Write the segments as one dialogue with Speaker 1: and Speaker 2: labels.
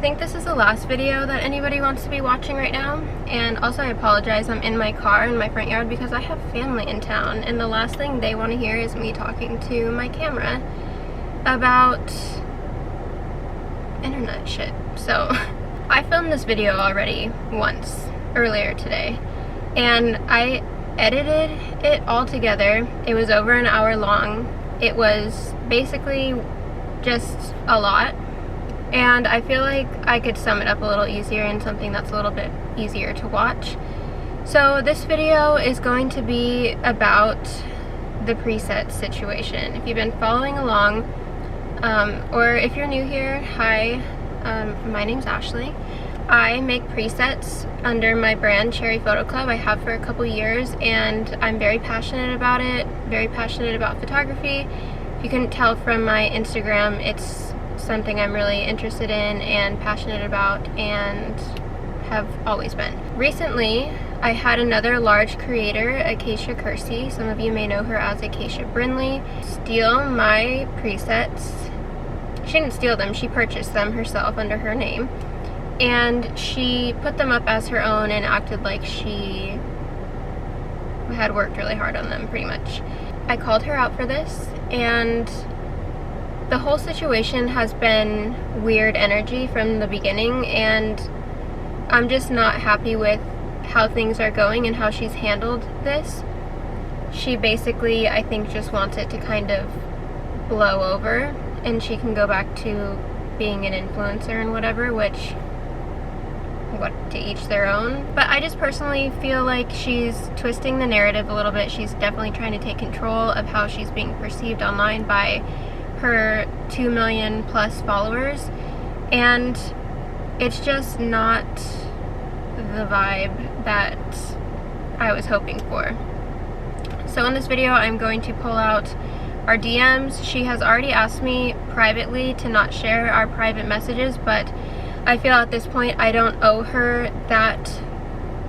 Speaker 1: think this is the last video that anybody wants to be watching right now, and also I apologize, I'm in my car in my front yard because I have family in town, and the last thing they want to hear is me talking to my camera about internet shit. So I filmed this video already once earlier today, and I edited it all together. It was over an hour long. It was basically just a lot. And I feel like I could sum it up a little easier in something that's a little bit easier to watch. So this video is going to be about the preset situation. If you've been following along, or if you're new here, hi, my name's Ashley. I make presets under my brand Cherry Photo Club. I have for a couple years, and I'm very passionate about it, very passionate about photography. If you couldn't tell from my Instagram, it's something I'm really interested in and passionate about and have always been. Recently, I had another large creator, Acacia Kersey, some of you may know her as Acacia Brinley, steal my presets. She didn't steal them, she purchased them herself under her name, and she put them up as her own and acted like she had worked really hard on them, pretty much. I called her out for this, and the whole situation has been weird energy from the beginning, and I'm just not happy with how things are going and how she's handled this. She basically, I think, just wants it to kind of blow over and she can go back to being an influencer and whatever, which, what, to each their own. But I just personally feel like she's twisting the narrative a little bit. She's definitely trying to take control of how she's being perceived online by her 2 million plus followers, and it's just not the vibe that I was hoping for. So in this video, I'm going to pull out our DMs. She has already asked me privately to not share our private messages, but I feel at this point I don't owe her that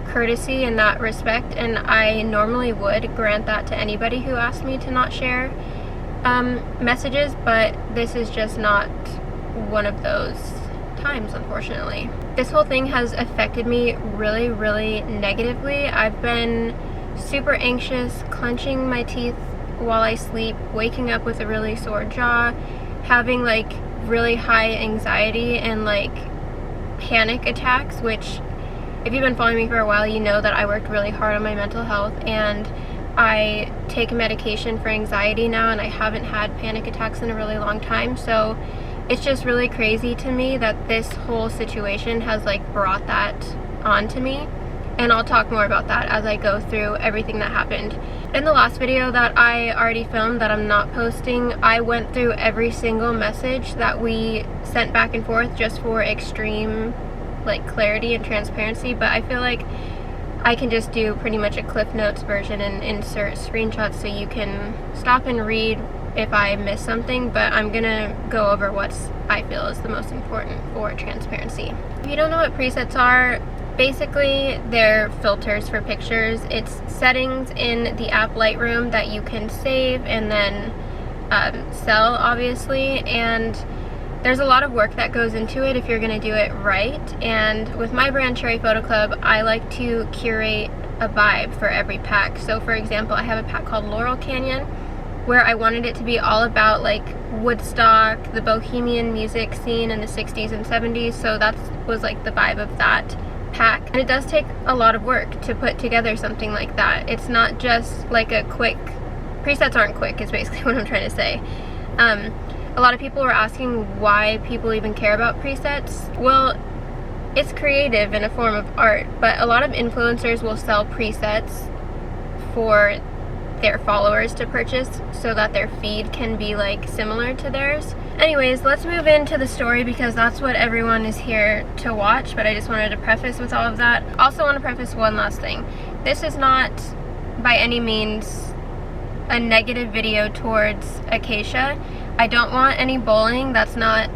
Speaker 1: courtesy and that respect, and I normally would grant that to anybody who asked me to not share messages, but this is just not one of those times, unfortunately. This whole thing has affected me really, really negatively. I've been super anxious, clenching my teeth while I sleep, waking up with a really sore jaw, having like really high anxiety and like panic attacks, which if you've been following me for a while, you know that I worked really hard on my mental health, and I take medication for anxiety now, and I haven't had panic attacks in a really long time. So it's just really crazy to me that this whole situation has like brought that onto me, and I'll talk more about that as I go through everything that happened. In the last video that I already filmed that I'm not posting, I went through every single message that we sent back and forth just for extreme like clarity and transparency, but I feel like I can just do pretty much a Cliff Notes version and insert screenshots so you can stop and read if I miss something, but I'm gonna go over what I feel is the most important for transparency. If you don't know what presets are, basically they're filters for pictures. It's settings in the app Lightroom that you can save and then sell, obviously, and there's a lot of work that goes into it if you're going to do it right. And with my brand Cherry Photo Club, I like to curate a vibe for every pack. So for example, I have a pack called Laurel Canyon, where I wanted it to be all about like Woodstock, the bohemian music scene in the 60s and 70s, so that was like the vibe of that pack. And it does take a lot of work to put together something like that. It's not just like a quick, presets aren't quick is basically what I'm trying to say. A lot of people were asking why people even care about presets. Well, it's creative in a form of art, but a lot of influencers will sell presets for their followers to purchase so that their feed can be like similar to theirs. Anyways, let's move into the story because that's what everyone is here to watch, but I just wanted to preface with all of that. Also want to preface one last thing. This is not by any means a negative video towards Acacia. I don't want any bullying, that's not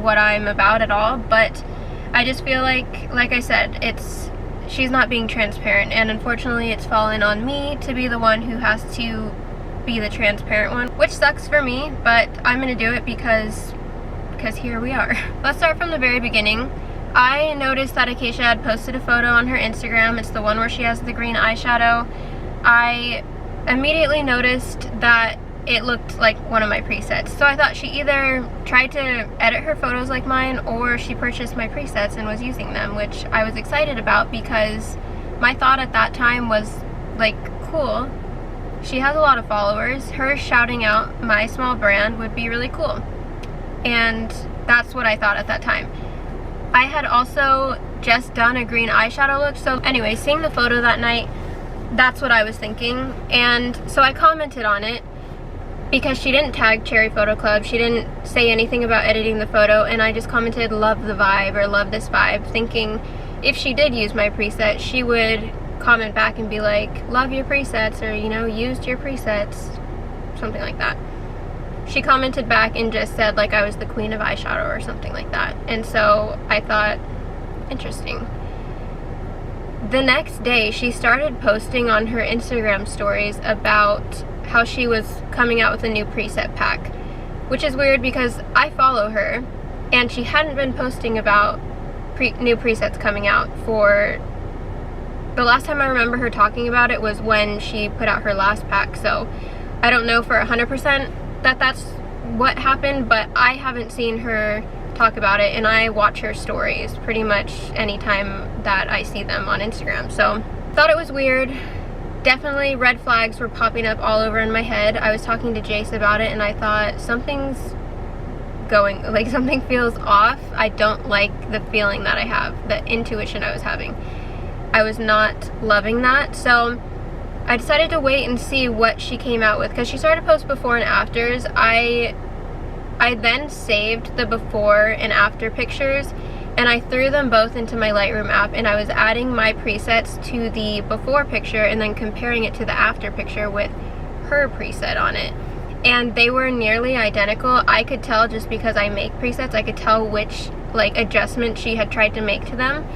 Speaker 1: what I'm about at all, but I just feel like I said, she's not being transparent, and unfortunately it's fallen on me to be the one who has to be the transparent one, which sucks for me, but I'm gonna do it because because here we are. Let's start from the very beginning. I noticed that Acacia had posted a photo on her Instagram. It's the one where she has the green eyeshadow. I immediately noticed that it looked like one of my presets. So I thought she either tried to edit her photos like mine, or she purchased my presets and was using them, which I was excited about because my thought at that time was like, cool, she has a lot of followers. Her shouting out my small brand would be really cool. And that's what I thought at that time. I had also just done a green eyeshadow look, so anyway, seeing the photo that night, that's what I was thinking. And so I commented on it because she didn't tag Cherry Photo Club, she didn't say anything about editing the photo, and I just commented, love the vibe, or love this vibe, thinking if she did use my preset, she would comment back and be like, love your presets, or, you know, used your presets, something like that. She commented back and just said like I was the queen of eyeshadow or something like that. And so I thought, interesting. The next day, she started posting on her Instagram stories about how she was coming out with a new preset pack, which is weird because I follow her and she hadn't been posting about new presets coming out for the last time I remember her talking about it was when she put out her last pack. So I don't know for 100% that that's what happened, but I haven't seen her talk about it, and I watch her stories pretty much anytime that I see them on Instagram. So thought it was weird. Definitely red flags were popping up all over in my head. I was talking to Jace about it and I thought something's going, like something feels off. I don't like the feeling that I have, the intuition I was having. I was not loving that. So I decided to wait and see what she came out with, because she started to post before and afters. I then saved the before and after pictures and I threw them both into my Lightroom app, and I was adding my presets to the before picture and then comparing it to the after picture with her preset on it. And they were nearly identical. I could tell, just because I make presets, I could tell which like adjustment she had tried to make to them.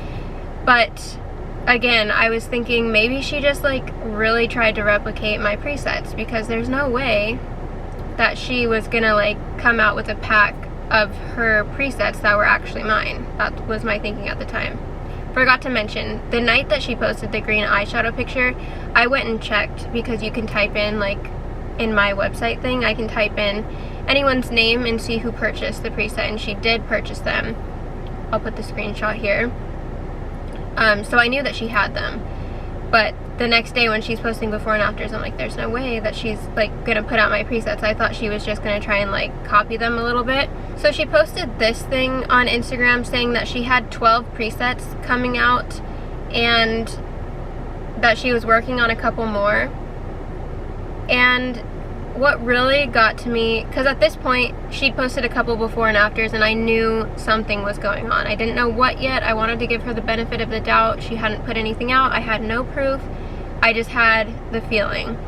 Speaker 1: But again, I was thinking maybe she just like really tried to replicate my presets, because there's no way that she was gonna like come out with a pack of her presets that were actually mine. That was my thinking at the time. Forgot to mention, the night that she posted the green eyeshadow picture, I went and checked, because you can type in, like in my website thing, I can type in anyone's name and see who purchased the preset, and she did purchase them. I'll put the screenshot here. So I knew that she had them. But the next day when she's posting before and afters, I'm like, there's no way that she's like gonna put out my presets. I thought she was just gonna try and like copy them a little bit. So she posted this thing on Instagram saying that she had 12 presets coming out and that she was working on a couple more. And what really got to me, because at this point she'd posted a couple before and afters and I knew something was going on. I didn't know what yet. I wanted to give her the benefit of the doubt. She hadn't put anything out. I had no proof. I just had the feeling.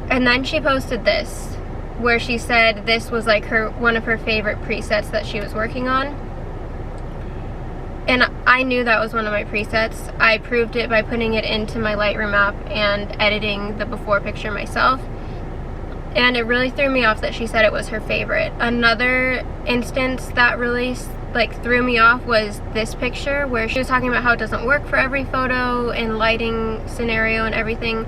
Speaker 1: And then she posted this, where she said this was like one of her favorite presets that she was working on. And I knew that was one of my presets. I proved it by putting it into my Lightroom app and editing the before picture myself. And it really threw me off that she said it was her favorite. Another instance that really like threw me off was this picture, where she was talking about how it doesn't work for every photo and lighting scenario and everything.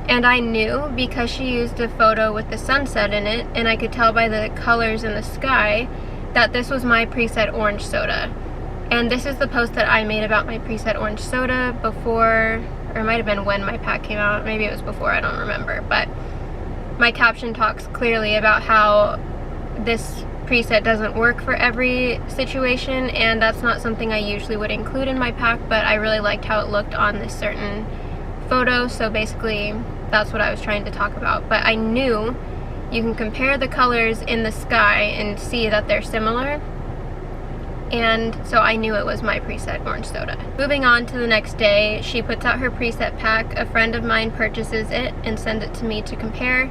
Speaker 1: And I knew, because she used a photo with the sunset in it, and I could tell by the colors in the sky, that this was my preset orange soda. And this is the post that I made about my preset orange soda before, or it might have been when my pack came out, maybe it was before, I don't remember. But my caption talks clearly about how this preset doesn't work for every situation, and that's not something I usually would include in my pack, but I really liked how it looked on this certain photo, so basically that's what I was trying to talk about. But I knew you can compare the colors in the sky and see that they're similar, and so I knew it was my preset orange soda. Moving on to the next day, she puts out her preset pack. A friend of mine purchases it and sends it to me to compare.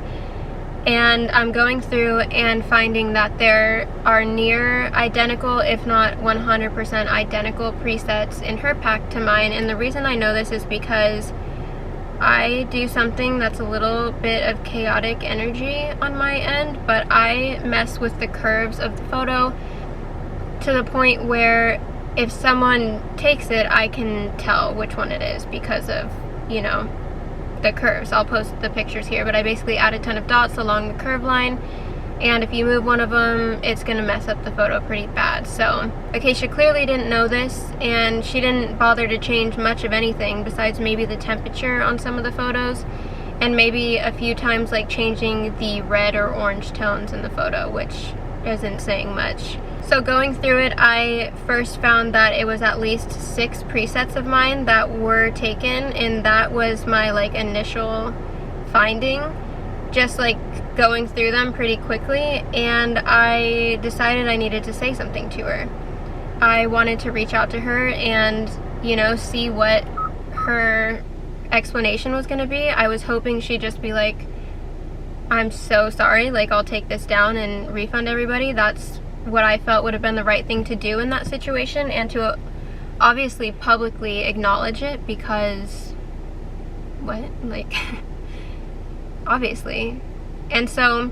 Speaker 1: And I'm going through and finding that there are near identical, if not 100% identical presets in her pack to mine. And the reason I know this is because I do something that's a little bit of chaotic energy on my end, but I mess with the curves of the photo to the point where if someone takes it, I can tell which one it is because of, you know, the curves. I'll post the pictures here, but I basically add a ton of dots along the curve line, and if you move one of them, it's gonna mess up the photo pretty bad. So Acacia clearly didn't know this, and she didn't bother to change much of anything besides maybe the temperature on some of the photos, and maybe a few times like changing the red or orange tones in the photo, which isn't saying much. So going through it, I first found that it was at least 6 presets of mine that were taken, and that was my like initial finding, just like going through them pretty quickly, and I decided I needed to say something to her. I wanted to reach out to her and, you know, see what her explanation was going to be. I was hoping she'd just be like, I'm so sorry, like I'll take this down and refund everybody. That's what I felt would have been the right thing to do in that situation, and to obviously publicly acknowledge it, because what, like obviously. And so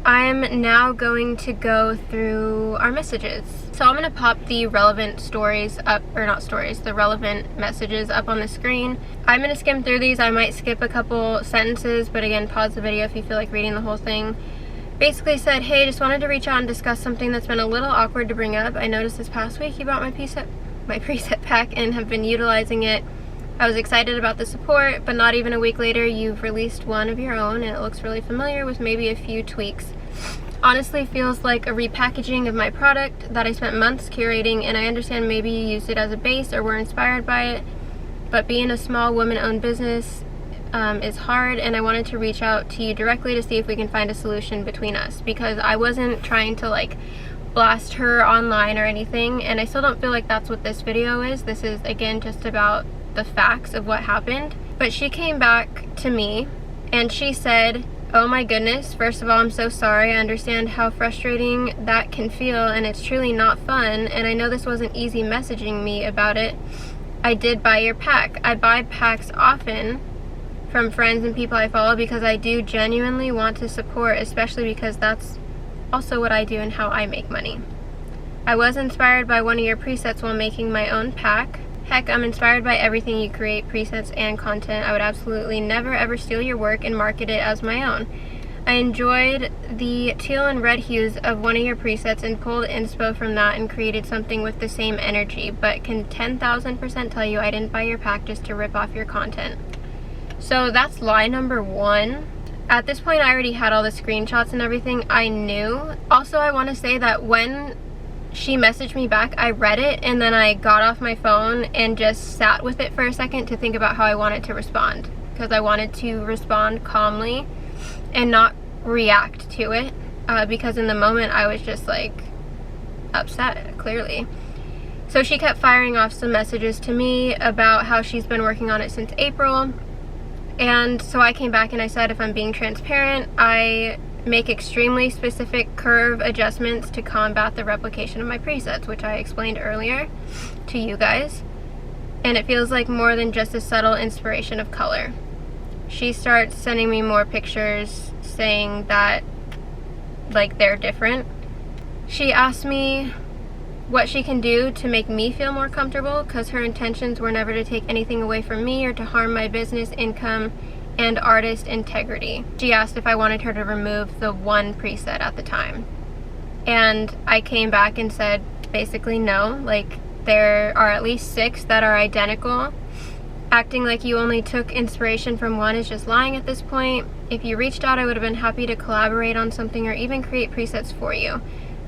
Speaker 1: I'm now going to go through our messages. So I'm going to pop the relevant stories up, or not stories, the relevant messages up on the screen. I'm going to skim through these. I might skip a couple sentences, but again, pause the video if you feel like reading the whole thing. Basically said, hey, just wanted to reach out and discuss something that's been a little awkward to bring up. I noticed this past week you bought my preset pack and have been utilizing it. I was excited about the support, but not even a week later you've released one of your own, and it looks really familiar with maybe a few tweaks. Honestly feels like a repackaging of my product that I spent months curating, and I understand maybe you used it as a base or were inspired by it, but being a small woman-owned business is hard, and I wanted to reach out to you directly to see if we can find a solution between us, because I wasn't trying to like blast her online or anything, and I still don't feel like that's what this video is. This is again just about the facts of what happened. But she came back to me and she said, oh my goodness, first of all, I'm so sorry. I understand how frustrating that can feel, and it's truly not fun, and I know this wasn't easy messaging me about it. I did buy your pack. I buy packs often from friends and people I follow because I do genuinely want to support, especially because that's also what I do and how I make money. I was inspired by one of your presets while making my own pack. Heck, I'm inspired by everything you create, presets and content. I would absolutely never ever steal your work and market it as my own. I enjoyed the teal and red hues of one of your presets and pulled inspo from that and created something with the same energy, but can 10,000% tell you I didn't buy your pack just to rip off your content. So that's lie number 1. At this point I already had all the screenshots and everything. I knew. Also, I want to say that when she messaged me back, I read it and then I got off my phone and just sat with it for a second to think about how I wanted to respond, because I wanted to respond calmly and not react to it, because in the moment I was just like upset, clearly. So she kept firing off some messages to me about how she's been working on it since April. And so I came back and I said, if I'm being transparent, I make extremely specific curve adjustments to combat the replication of my presets, which I explained earlier to you guys. And it feels like more than just a subtle inspiration of color. She starts sending me more pictures saying that like they're different. She asked me what she can do to make me feel more comfortable, because her intentions were never to take anything away from me or to harm my business income and artist integrity. She asked if I wanted her to remove the one preset at the time, and I came back and said basically no. Like, there are at least 6 that are identical. Acting like you only took inspiration from one is just lying at this point. If you reached out, I would have been happy to collaborate on something or even create presets for you.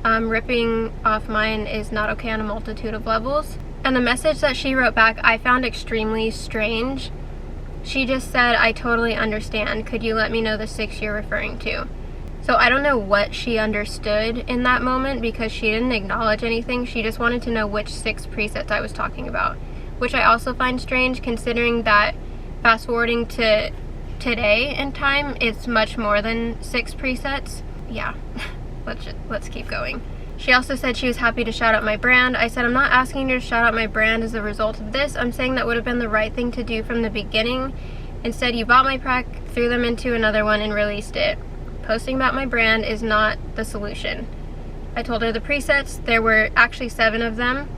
Speaker 1: Ripping off mine is not okay on a multitude of levels. And the message that she wrote back I found extremely strange. She just said, I totally understand. Could you let me know the 6 you're referring to? So I don't know what she understood in that moment, because she didn't acknowledge anything. She just wanted to know which 6 presets I was talking about, which I also find strange, considering that fast forwarding to today in time, it's much more than 6 presets. Yeah. Let's keep going. She also said she was happy to shout out my brand. I said, I'm not asking you to shout out my brand as a result of this. I'm saying that would have been the right thing to do from the beginning. Instead, you bought my pack, threw them into another one, and released it. Posting about my brand is not the solution. I told her the presets, there were actually 7 of them,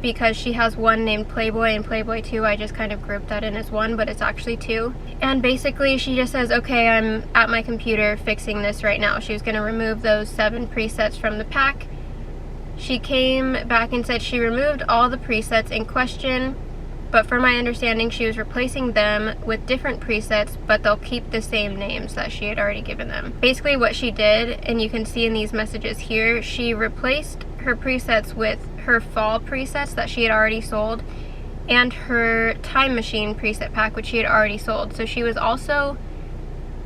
Speaker 1: because she has one named Playboy and Playboy 2. I just kind of grouped that in as one, but it's actually 2. And basically she just says, okay, I'm at my computer fixing this right now. She was going to remove those 7 presets from the pack. She came back and said she removed all the presets in question, but from my understanding she was replacing them with different presets, but they'll keep the same names that she had already given them. Basically what she did, and you can see in these messages here, she replaced her presets with her fall presets that she had already sold and her time machine preset pack, which she had already sold. So she was also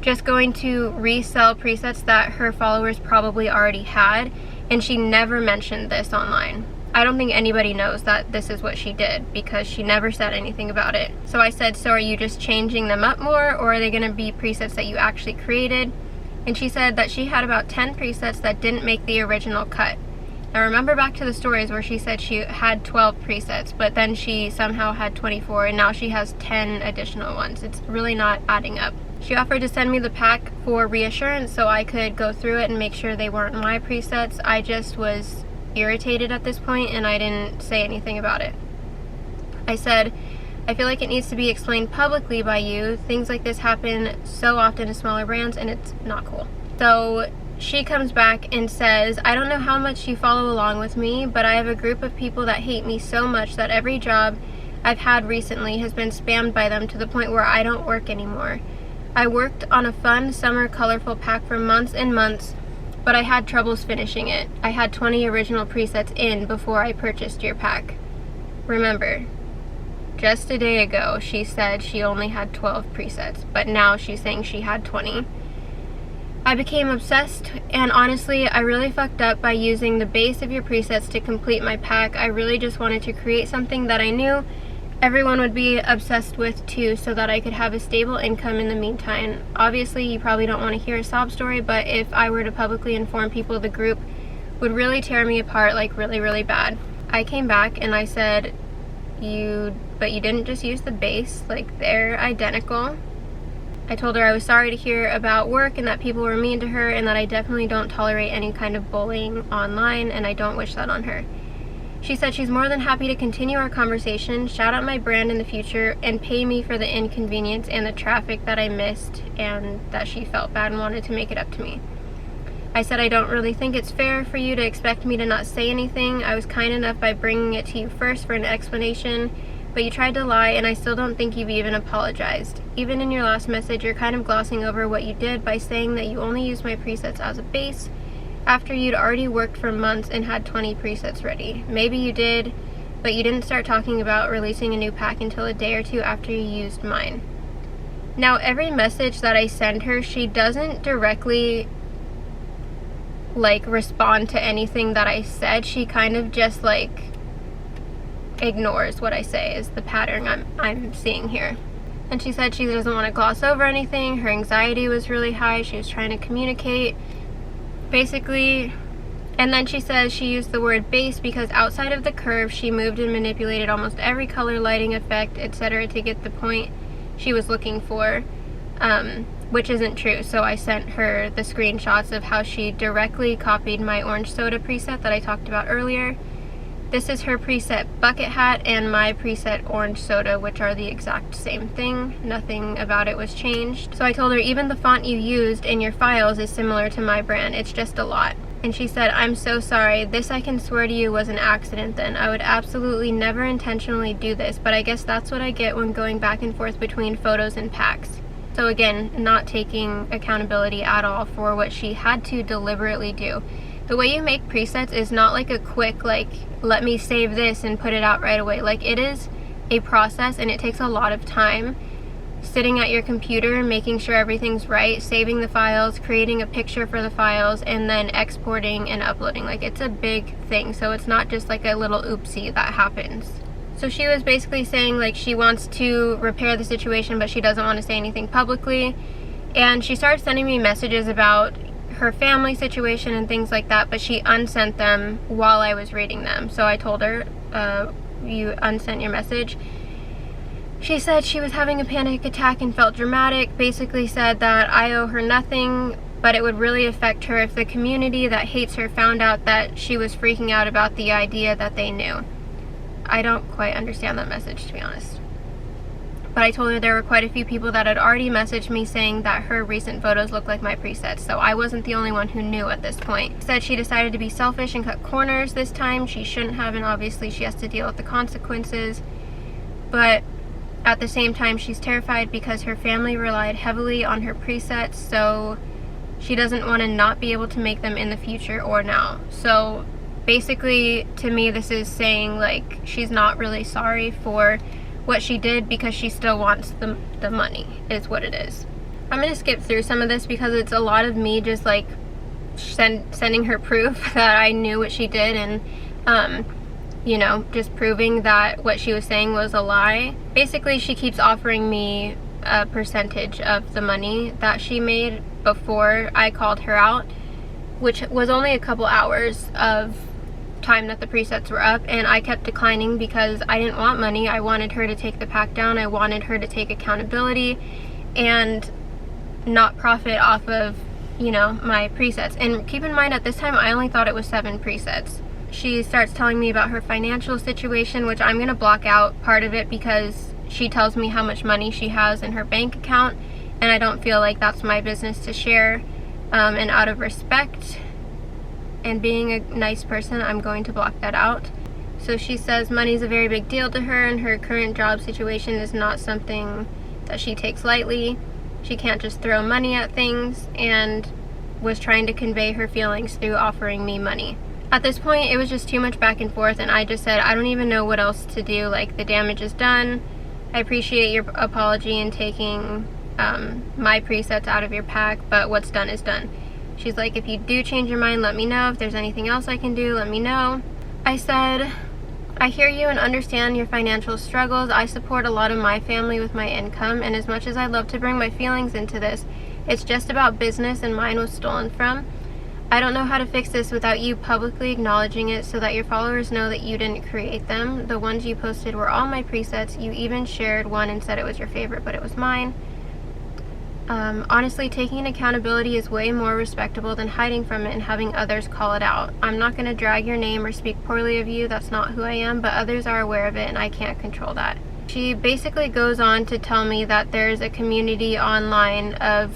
Speaker 1: just going to resell presets that her followers probably already had, and she never mentioned this online. I don't think anybody knows that this is what she did because she never said anything about it. So I said, so are you just changing them up more, or are they going to be presets that you actually created? And she said that she had about 10 presets that didn't make the original cut. Now remember back to the stories where she said she had 12 presets, but then she somehow had 24, and now she has 10 additional ones. It's really not adding up. She offered to send me the pack for reassurance so I could go through it and make sure they weren't my presets. I just was irritated at this point and I didn't say anything about it. I said, I feel like it needs to be explained publicly by you. Things like this happen so often to smaller brands and it's not cool. So she comes back and says, I don't know how much you follow along with me, but I have a group of people that hate me so much that every job I've had recently has been spammed by them to the point where I don't work anymore. I worked on a fun summer colorful pack for months and months, but I had troubles finishing it. I had 20 original presets in before I purchased your pack. Remember, just a day ago she said she only had 12 presets, but now she's saying she had 20. I became obsessed, and honestly, I really fucked up by using the base of your presets to complete my pack. I really just wanted to create something that I knew everyone would be obsessed with too, so that I could have a stable income in the meantime. Obviously, you probably don't want to hear a sob story, but if I were to publicly inform people, the group would really tear me apart, like really, really bad. I came back and I said, but you didn't just use the base, like they're identical. I told her I was sorry to hear about work and that people were mean to her, and that I definitely don't tolerate any kind of bullying online, and I don't wish that on her. She said she's more than happy to continue our conversation, shout out my brand in the future, and pay me for the inconvenience and the traffic that I missed, and that she felt bad and wanted to make it up to me. I said I don't really think it's fair for you to expect me to not say anything. I was kind enough by bringing it to you first for an explanation, but you tried to lie, and I still don't think you've even apologized. Even in your last message, you're kind of glossing over what you did by saying that you only used my presets as a base after you'd already worked for months and had 20 presets ready. Maybe you did, but you didn't start talking about releasing a new pack until a day or two after you used mine. Now, every message that I send her, she doesn't directly respond to anything that I said. She kind of just ignores what I say, is the pattern I'm seeing here. And she said she doesn't want to gloss over anything. Her anxiety was really high. She was trying to communicate, basically. And then she says she used the word base because outside of the curve, she moved and manipulated almost every color, lighting effect, etc. to get the point she was looking for, which isn't true. So I sent her the screenshots of how she directly copied my orange soda preset that I talked about earlier. This is her preset bucket hat and my preset orange soda, which are the exact same thing. Nothing about it was changed. So I told her even the font you used in your files is similar to my brand. It's just a lot. And she said, I'm so sorry. This, I can swear to you, was an accident then. I would absolutely never intentionally do this, but I guess that's what I get when going back and forth between photos and packs. So again, not taking accountability at all for what she had to deliberately do. The way you make presets is not like a quick, let me save this and put it out right away. It is a process, and it takes a lot of time. Sitting at your computer, making sure everything's right, saving the files, creating a picture for the files, and then exporting and uploading. It's a big thing, so it's not just a little oopsie that happens. So she was basically saying she wants to repair the situation, but she doesn't want to say anything publicly. And she started sending me messages about her family situation and things like that, but she unsent them while I was reading them. So I told her, you unsent your message. She said she was having a panic attack and felt dramatic, basically said that I owe her nothing, but it would really affect her if the community that hates her found out that she was freaking out about the idea that they knew. I don't quite understand that message, to be honest. But I told her there were quite a few people that had already messaged me saying that her recent photos looked like my presets, so I wasn't the only one who knew at this point. Said she decided to be selfish and cut corners this time. She shouldn't have, and obviously she has to deal with the consequences. But at the same time, she's terrified because her family relied heavily on her presets, so she doesn't want to not be able to make them in the future or now. So basically, to me, this is saying, like, she's not really sorry for what she did because she still wants the money, is what it is. I'm gonna skip through some of this because it's a lot of me just like sending her proof that I knew what she did, and you know, just proving that what she was saying was a lie. Basically, she keeps offering me a percentage of the money that she made before I called her out, which was only a couple hours of time that the presets were up, and I kept declining because I didn't want money. I wanted her to take the pack down. I wanted her to take accountability and not profit off of, you know, my presets. And keep in mind, at this time I only thought it was 7 presets. She starts telling me about her financial situation, which I'm gonna block out part of it because she tells me how much money she has in her bank account, and I don't feel like that's my business to share. And out of respect and being a nice person, I'm going to block that out. So she says money's a very big deal to her, and her current job situation is not something that she takes lightly. She can't just throw money at things, and was trying to convey her feelings through offering me money. At this point, it was just too much back and forth, and I just said, I don't even know what else to do. Like, the damage is done. I appreciate your apology and taking my presets out of your pack, but what's done is done. She's like, if you do change your mind, let me know. If there's anything else I can do, let me know. I said, I hear you and understand your financial struggles. I support a lot of my family with my income, and as much as I love to bring my feelings into this, it's just about business, and mine was stolen from. I don't know how to fix this without you publicly acknowledging it so that your followers know that you didn't create them. The ones you posted were all my presets. You even shared one and said it was your favorite, but it was mine. Honestly, taking accountability is way more respectable than hiding from it and having others call it out. I'm not going to drag your name or speak poorly of you. That's not who I am, but others are aware of it, and I can't control that. She basically goes on to tell me that there's a community online of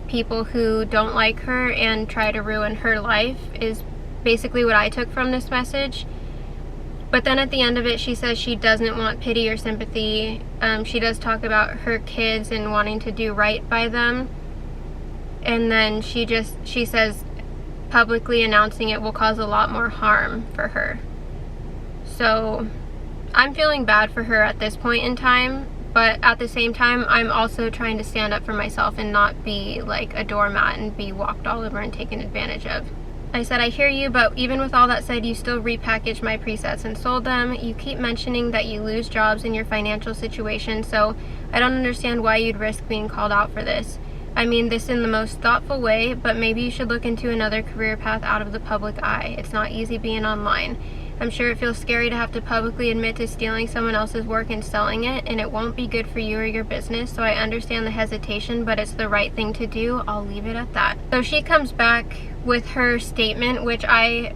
Speaker 1: people who don't like her and try to ruin her life, is basically what I took from this message. But then at the end of it, she says she doesn't want pity or sympathy. She does talk about her kids and wanting to do right by them. And then she says publicly announcing it will cause a lot more harm for her. So I'm feeling bad for her at this point in time, but at the same time, I'm also trying to stand up for myself and not be like a doormat and be walked all over and taken advantage of. I said, I hear you, but even with all that said, you still repackaged my presets and sold them. You keep mentioning that you lose jobs in your financial situation, so I don't understand why you'd risk being called out for this. I mean this in the most thoughtful way, but maybe you should look into another career path out of the public eye. It's not easy being online. I'm sure it feels scary to have to publicly admit to stealing someone else's work and selling it, and it won't be good for you or your business, so I understand the hesitation, but it's the right thing to do. I'll leave it at that. So she comes back with her statement, which I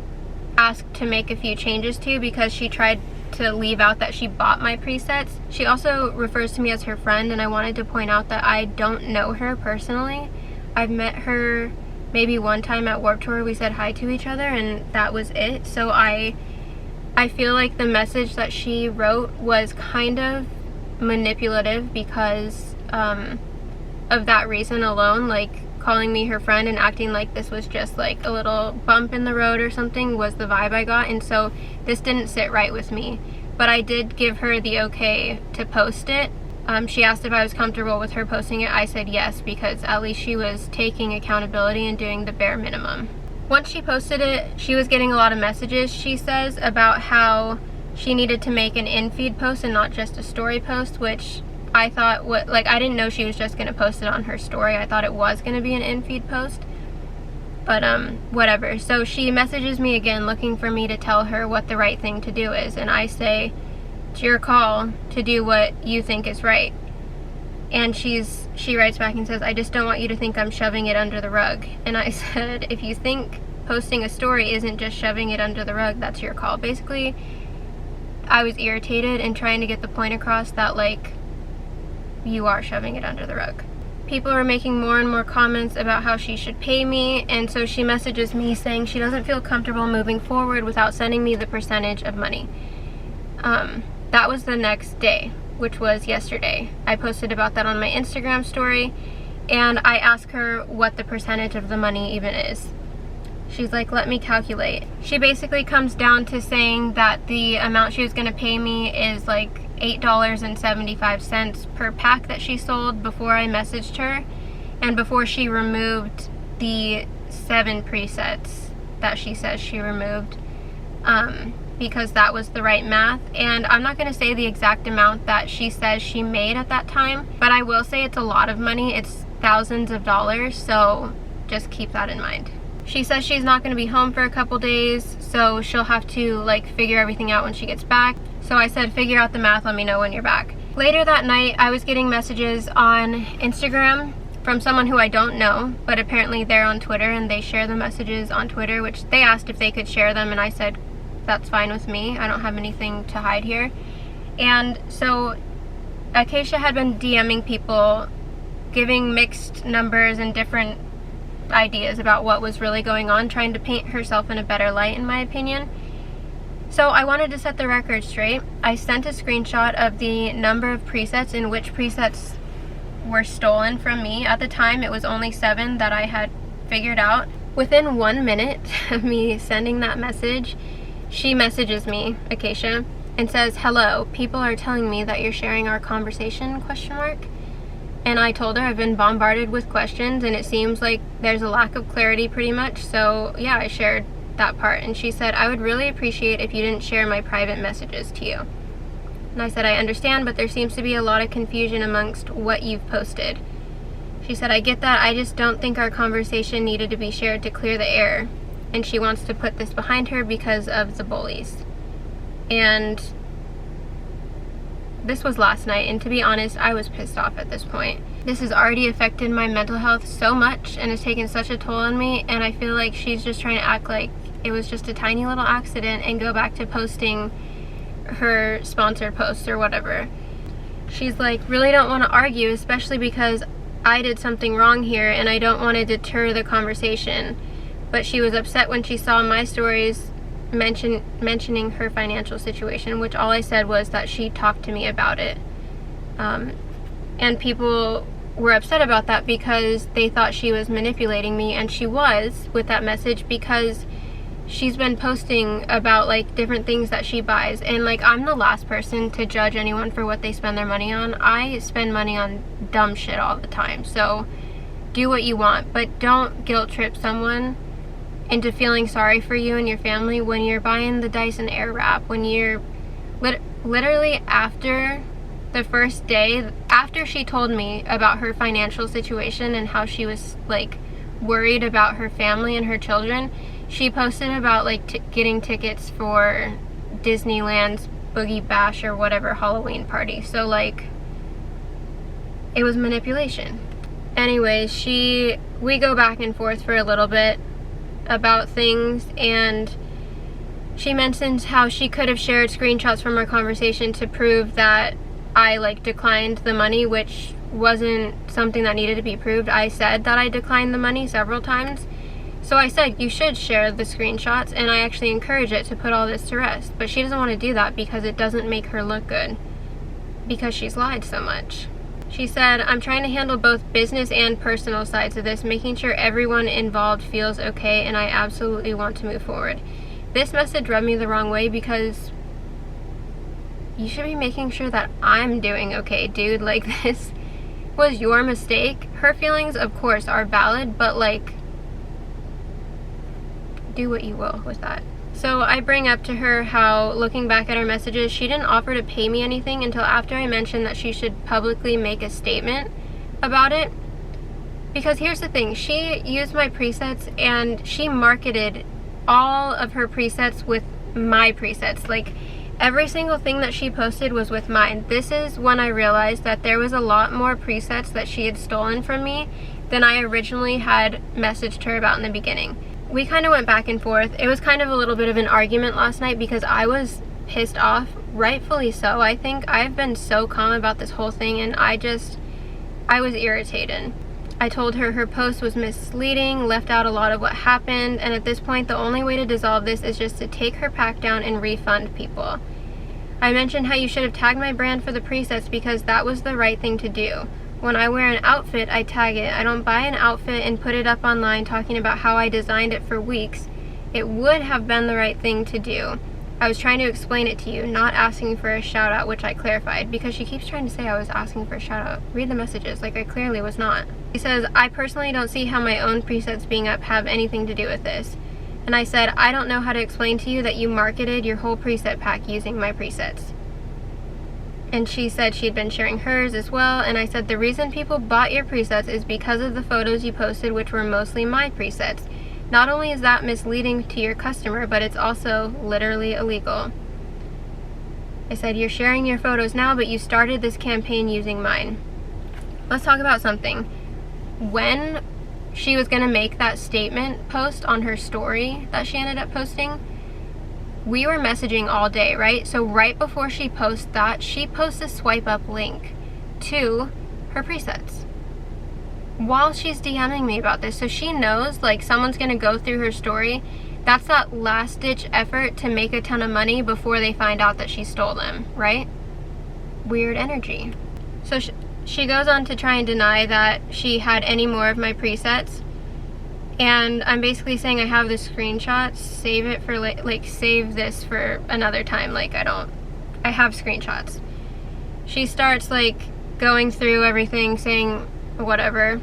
Speaker 1: asked to make a few changes to because she tried to leave out that she bought my presets. She also refers to me as her friend, and I wanted to point out that I don't know her personally. I've met her maybe one time at Warped Tour. We said hi to each other, and that was it. So I feel like the message that she wrote was kind of manipulative because of that reason alone. Like, calling me her friend and acting like this was just like a little bump in the road or something was the vibe I got, and so this didn't sit right with me. But I did give her the okay to post it. She asked if I was comfortable with her posting it. I said yes, because at least she was taking accountability and doing the bare minimum. Once she posted it, she was getting a lot of messages, she says, about how she needed to make an in-feed post and not just a story post, which I thought, I didn't know she was just going to post it on her story. I thought it was going to be an in-feed post. But, whatever. So she messages me again looking for me to tell her what the right thing to do is. And I say, It's your call to do what you think is right. And she writes back and says, I just don't want you to think I'm shoving it under the rug. And I said, if you think posting a story isn't just shoving it under the rug, that's your call. Basically, I was irritated and trying to get the point across that, like, you are shoving it under the rug. People are making more and more comments about how she should pay me, and so she messages me saying she doesn't feel comfortable moving forward without sending me the percentage of money. That was the next day, which was yesterday. I posted about that on my Instagram story, and I asked her what the percentage of the money even is. She's like, let me calculate. She basically comes down to saying that the amount she was going to pay me is like $8.75 per pack that she sold before I messaged her, and before she removed the 7 presets that she says she removed, because that was the right math. And I'm not going to say the exact amount that she says she made at that time, but I will say it's a lot of money. It's thousands of dollars, so just keep that in mind. She says she's not going to be home for a couple days, so she'll have to like figure everything out when she gets back. So I said, figure out the math, let me know when you're back. Later that night, I was getting messages on Instagram from someone who I don't know, but apparently they're on Twitter and they share the messages on Twitter, which they asked if they could share them, and I said, that's fine with me. I don't have anything to hide here. And so Acacia had been DMing people, giving mixed numbers and different ideas about what was really going on, trying to paint herself in a better light, in my opinion. So I wanted to set the record straight. I sent a screenshot of the number of presets and which presets were stolen from me. At the time, it was only 7 that I had figured out. Within 1 minute of me sending that message, she messages me, Acacia, and says, hello, people are telling me that you're sharing our conversation, ? And I told her I've been bombarded with questions and it seems like there's a lack of clarity pretty much, so yeah, I shared that part. And she said, I would really appreciate if you didn't share my private messages to you. And I said, I understand, but there seems to be a lot of confusion amongst what you've posted. She said, I get that, I just don't think our conversation needed to be shared to clear the air. And she wants to put this behind her because of the bullies. And this was last night, and to be honest, I was pissed off at this point. This has already affected my mental health so much and has taken such a toll on me, and I feel like she's just trying to act like it was just a tiny little accident and go back to posting her sponsored posts or whatever. She's like, really don't want to argue, especially because I did something wrong here and I don't want to deter the conversation. But she was upset when she saw my stories mentioning her financial situation, which all I said was that she talked to me about it. And people were upset about that because they thought she was manipulating me, and she was with that message because she's been posting about like different things that she buys, and like I'm the last person to judge anyone for what they spend their money on. I spend money on dumb shit all the time, so do what you want, but don't guilt trip someone into feeling sorry for you and your family when you're buying the Dyson Airwrap, when you're literally after the first day, after she told me about her financial situation and how she was like worried about her family and her children, she posted about like getting tickets for Disneyland's Boogie Bash or whatever Halloween party. So like, it was manipulation. Anyways, we go back and forth for a little bit about things, and she mentions how she could have shared screenshots from our conversation to prove that I like declined the money, which wasn't something that needed to be proved. I said that I declined the money several times. So I said, you should share the screenshots, and I actually encourage it to put all this to rest. But she doesn't want to do that because it doesn't make her look good, because she's lied so much. She said, I'm trying to handle both business and personal sides of this, making sure everyone involved feels okay, and I absolutely want to move forward. This message rubbed me the wrong way because you should be making sure that I'm doing okay, dude. Like, this was your mistake. Her feelings, of course, are valid, but like, do what you will with that. So I bring up to her how, looking back at our messages, she didn't offer to pay me anything until after I mentioned that she should publicly make a statement about it. Because here's the thing, she used my presets and she marketed all of her presets with my presets. Like, Every single thing that she posted was with mine. This is when I realized that there was a lot more presets that she had stolen from me than I originally had messaged her about in the beginning. We kind of went back and forth. It was kind of a little bit of an argument last night because I was pissed off, rightfully so. I think I've been so calm about this whole thing, and I was irritated. I told her her post was misleading, left out a lot of what happened, and at this point the only way to dissolve this is just to take her pack down and refund people. I mentioned how you should have tagged my brand for the presets because that was the right thing to do. When I wear an outfit, I tag it. I don't buy an outfit and put it up online talking about how I designed it for weeks. It would have been the right thing to do. I was trying to explain it to you, not asking for a shout out, which I clarified, because she keeps trying to say I was asking for a shout out. Read the messages, like I clearly was not. She says, I personally don't see how my own presets being up have anything to do with this. And I said, I don't know how to explain to you that you marketed your whole preset pack using my presets. And she said she had been sharing hers as well, and I said the reason people bought your presets is because of the photos you posted, which were mostly my presets. Not only is that misleading to your customer, but it's also literally illegal. I said, you're sharing your photos now, but you started this campaign using mine. Let's talk about something. When she was going to make that statement post on her story that she ended up posting, we were messaging all day, right? So right before she posts that, she posts a swipe up link to her presets while she's DMing me about this. So she knows, like, someone's gonna go through her story. That's that last ditch effort to make a ton of money before they find out that she stole them, right? Weird energy. So she goes on to try and deny that she had any more of my presets. And I'm basically saying I have the screenshots, save it for like save this for another time. Like I have screenshots. She starts like going through everything, saying whatever.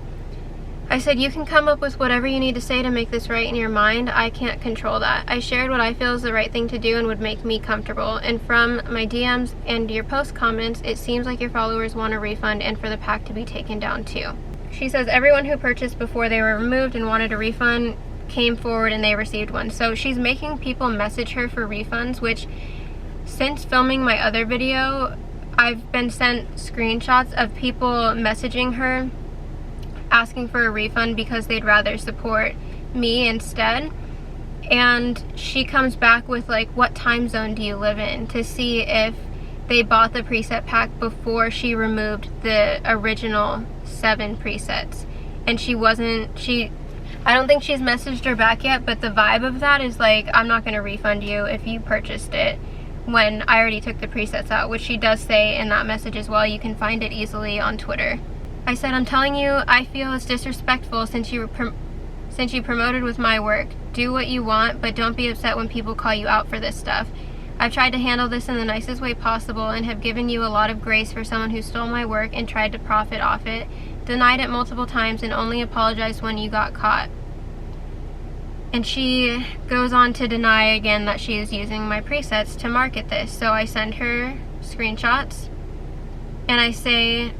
Speaker 1: I said, you can come up with whatever you need to say to make this right in your mind. I can't control that. I shared what I feel is the right thing to do and would make me comfortable. And from my DMs and your post comments, it seems like your followers want a refund and for the pack to be taken down too. She says everyone who purchased before they were removed and wanted a refund came forward and they received one. So she's making people message her for refunds, which since filming my other video, I've been sent screenshots of people messaging her asking for a refund because they'd rather support me instead. And she comes back with like, what time zone do you live in, to see if they bought the preset pack before she removed the original 7 presets. And I don't think she's messaged her back yet, but the vibe of that is like, I'm not going to refund you if you purchased it when I already took the presets out, which she does say in that message as well. You can find it easily on Twitter. I said, I'm telling you, I feel it's disrespectful since you promoted with my work. Do what you want, but don't be upset when people call you out for this stuff. I've tried to handle this in the nicest way possible and have given you a lot of grace for someone who stole my work and tried to profit off it, denied it multiple times, and only apologized when you got caught. And she goes on to deny again that she is using my presets to market this. So I send her screenshots and I say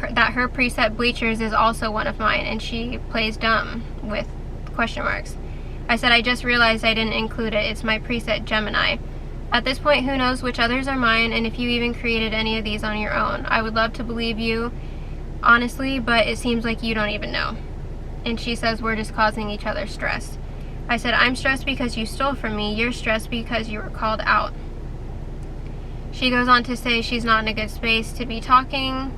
Speaker 1: that her preset Bleachers is also one of mine, and she plays dumb with question marks. I said, I just realized I didn't include it. It's my preset Gemini. At this point, who knows which others are mine and if you even created any of these on your own. I would love to believe you, honestly, but it seems like you don't even know. And she says we're just causing each other stress. I said, I'm stressed because you stole from me. You're stressed because you were called out. She goes on to say she's not in a good space to be talking.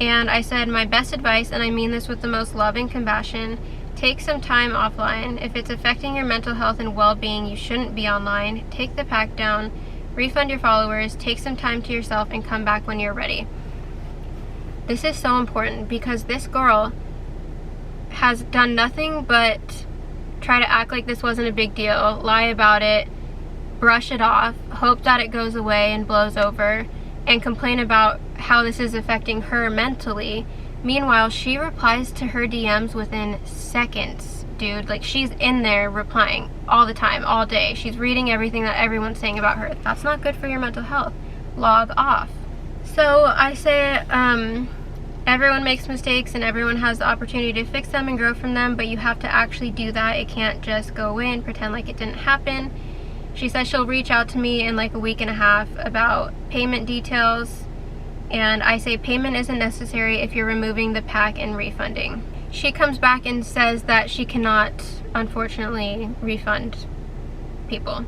Speaker 1: And I said, my best advice, and I mean this with the most love and compassion, take some time offline. If it's affecting your mental health and well-being, you shouldn't be online. Take the pack down, refund your followers, take some time to yourself, and come back when you're ready. This is so important because this girl has done nothing but try to act like this wasn't a big deal, lie about it, brush it off, hope that it goes away and blows over, and complain about how this is affecting her mentally. Meanwhile, she replies to her DMs within seconds, dude. Like, she's in there replying all the time, all day. She's reading everything that everyone's saying about her. That's not good for your mental health. Log off. So I say, everyone makes mistakes and everyone has the opportunity to fix them and grow from them, but you have to actually do that. It can't just go away and pretend like it didn't happen. She says she'll reach out to me in like a week and a half about payment details, and I say payment isn't necessary if you're removing the pack and refunding. She comes back and says that she cannot, unfortunately, refund people.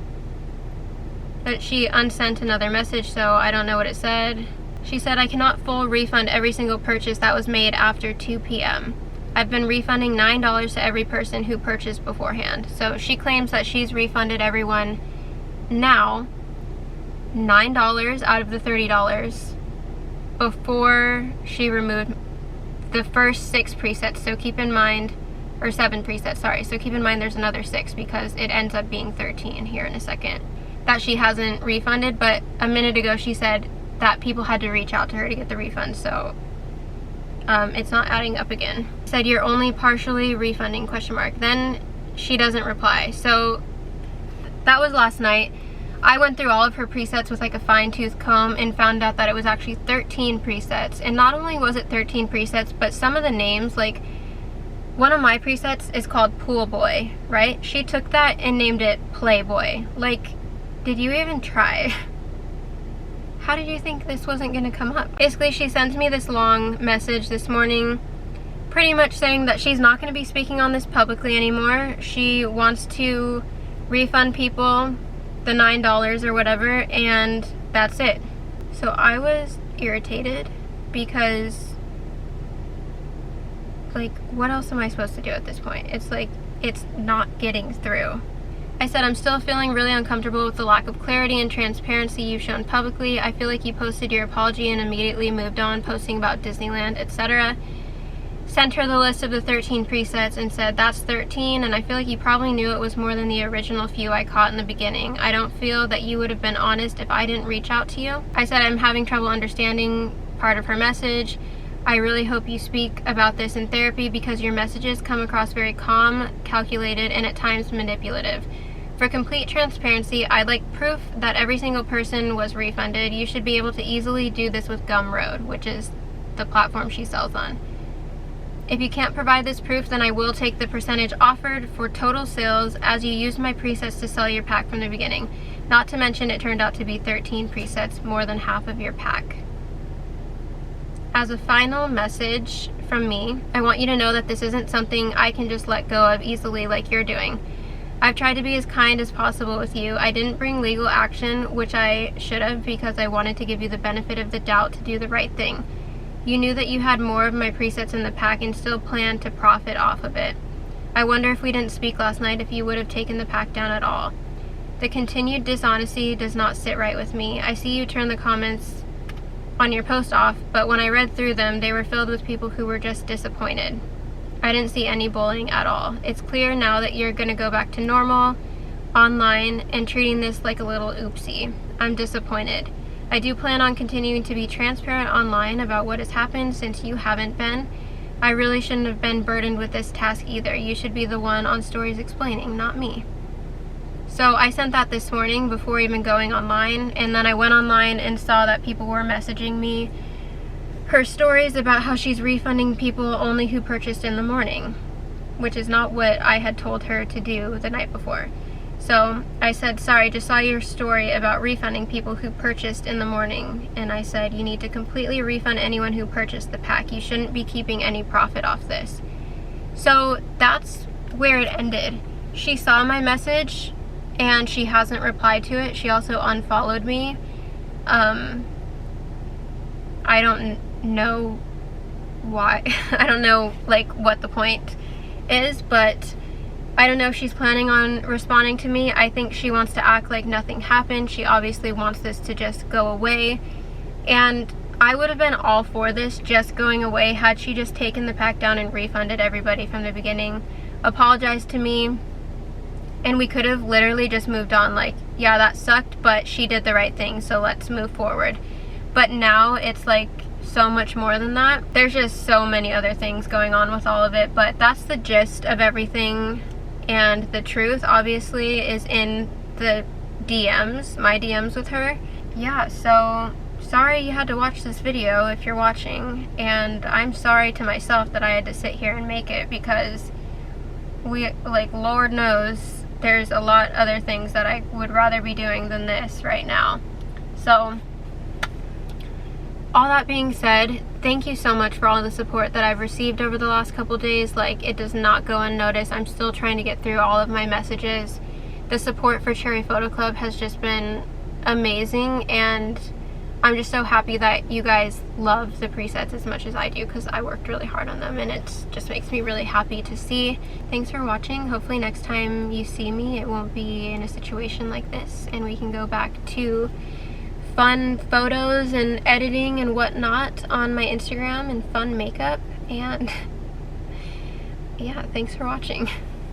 Speaker 1: But she unsent another message, so I don't know what it said. She said, I cannot full refund every single purchase that was made after 2 p.m. I've been refunding $9 to every person who purchased beforehand. So she claims that she's refunded everyone now $9 out of the $30 before she removed the first 6 presets. So keep in mind, or 7 presets, sorry. So keep in mind there's another 6 because it ends up being 13 here in a second that she hasn't refunded. But a minute ago she said that people had to reach out to her to get the refund, so it's not adding up again. Said you're only partially refunding, question mark. Then she doesn't reply. So that was last night. I went through all of her presets with like a fine-tooth comb and found out that it was actually 13 presets. And not only was it 13 presets, but some of the names, like one of my presets is called Pool Boy, right? She took that and named it Playboy. Like, did you even try? How did you think this wasn't gonna come up? Basically, she sends me this long message this morning, pretty much saying that she's not gonna be speaking on this publicly anymore. She wants to refund people the $9 or whatever, and that's it. So I was irritated because, like, what else am I supposed to do at this point? It's like, it's not getting through. I said, I'm still feeling really uncomfortable with the lack of clarity and transparency you've shown publicly. I feel like you posted your apology and immediately moved on, posting about Disneyland, etc. Sent her the list of the 13 presets and said, that's 13, and I feel like you probably knew it was more than the original few I caught in the beginning. I don't feel that you would have been honest if I didn't reach out to you. I said, I'm having trouble understanding part of her message. I really hope you speak about this in therapy because your messages come across very calm, calculated, and at times manipulative. For complete transparency, I'd like proof that every single person was refunded. You should be able to easily do this with Gumroad, which is the platform she sells on. If you can't provide this proof, then I will take the percentage offered for total sales as you used my presets to sell your pack from the beginning. Not to mention it turned out to be 13 presets, more than half of your pack. As a final message from me, I want you to know that this isn't something I can just let go of easily like you're doing. I've tried to be as kind as possible with you. I didn't bring legal action, which I should have because I wanted to give you the benefit of the doubt to do the right thing. You knew that you had more of my presets in the pack and still planned to profit off of it. I wonder if we didn't speak last night if you would have taken the pack down at all. The continued dishonesty does not sit right with me. I see you turn the comments on your post off, but when I read through them, they were filled with people who were just disappointed. I didn't see any bullying at all. It's clear now that you're gonna go back to normal, online, and treating this like a little oopsie. I'm disappointed. I do plan on continuing to be transparent online about what has happened since you haven't been. I really shouldn't have been burdened with this task either. You should be the one on stories explaining, not me. So I sent that this morning before even going online, and then I went online and saw that people were messaging me her stories about how she's refunding people only who purchased in the morning, which is not what I had told her to do the night before. So I said, sorry, just saw your story about refunding people who purchased in the morning, and I said, you need to completely refund anyone who purchased the pack. You shouldn't be keeping any profit off this. So that's where it ended. She saw my message and she hasn't replied to it. She also unfollowed me. I don't know why. I don't know like what the point is, but I don't know if she's planning on responding to me. I think she wants to act like nothing happened. She obviously wants this to just go away, and I would have been all for this just going away had she just taken the pack down and refunded everybody from the beginning, apologized to me, and we could have literally just moved on. Like, yeah, that sucked, but she did the right thing, so let's move forward. But now it's like so much more than that. There's just so many other things going on with all of it, but that's the gist of everything. And the truth obviously is in the DMs, my DMs with her. Yeah, so sorry you had to watch this video if you're watching, and I'm sorry to myself that I had to sit here and make it, because Lord knows there's a lot other things that I would rather be doing than this right now. So all that being said, thank you so much for all the support that I've received over the last couple days. Like, it does not go unnoticed. I'm still trying to get through all of my messages. The support for Cherry Photo Club has just been amazing, and I'm just so happy that you guys love the presets as much as I do, because I worked really hard on them, and it just makes me really happy to see. Thanks for watching. Hopefully next time you see me, it won't be in a situation like this, and we can go back to fun photos and editing and whatnot on my Instagram and fun makeup. And yeah, thanks for watching.